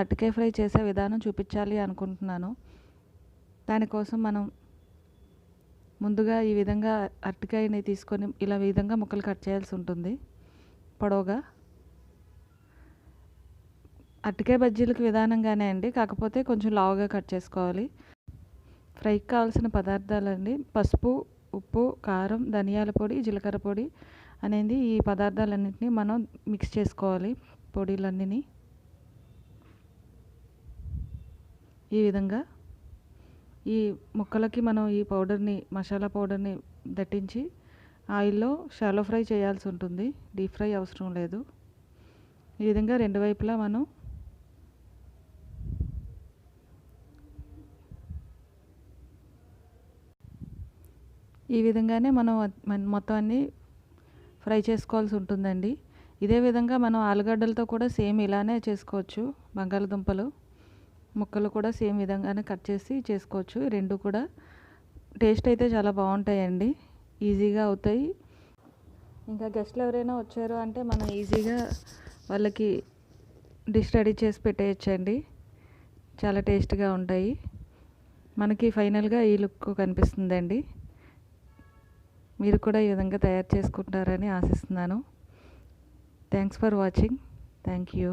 అరటికాయ ఫ్రై చేసే విధానం చూపించాలి అనుకుంటున్నాను. దానికోసం మనం ముందుగా ఈ విధంగా అరటికాయని తీసుకొని ఇలా విధంగా ముక్కలు కట్ చేయాల్సి ఉంటుంది పొడవుగా. అరటికాయ బజ్జీలకు విధానంగానే అండి, కాకపోతే కొంచెం లావుగా కట్ చేసుకోవాలి. ఫ్రైకి కావాల్సిన పదార్థాలండి: పసుపు, ఉప్పు, కారం, ధనియాల పొడి, జీలకర్ర పొడి అనేది ఈ పదార్థాలన్నింటినీ మనం మిక్స్ చేసుకోవాలి. పొడిలన్నీ ఈ విధంగా ఈ ముక్కలకి మనం ఈ పౌడర్ని, మసాలా పౌడర్ని దట్టించి ఆయిల్లో షాలో ఫ్రై చేయాల్సి ఉంటుంది. డీప్ ఫ్రై అవసరం లేదు. ఈ విధంగా రెండు వైపులా మనం ఈ విధంగానే మనం మొత్తం అన్నీ ఫ్రై చేసుకోవాల్సి ఉంటుందండి. ఇదే విధంగా మనం ఆలుగడ్డలతో కూడా సేమ్ ఇలానే చేసుకోవచ్చు. బంగాళదుంపలు ముక్కలు కూడా సేమ్ విధంగానే కట్ చేసి చేసుకోవచ్చు. రెండు కూడా టేస్ట్ అయితే చాలా బాగుంటాయండి, ఈజీగా అవుతాయి. ఇంకా గెస్ట్లు ఎవరైనా వచ్చారు అంటే మనం ఈజీగా వాళ్ళకి డిష్ రెడీ చేసి పెట్టేయచ్చండి. చాలా టేస్ట్గా ఉంటాయి. మనకి ఫైనల్గా ఈ లుక్ కనిపిస్తుందండి. మీరు కూడా ఈ విధంగా తయారు చేసుకుంటారని ఆశిస్తున్నాను. Thanks for watching. Thank you.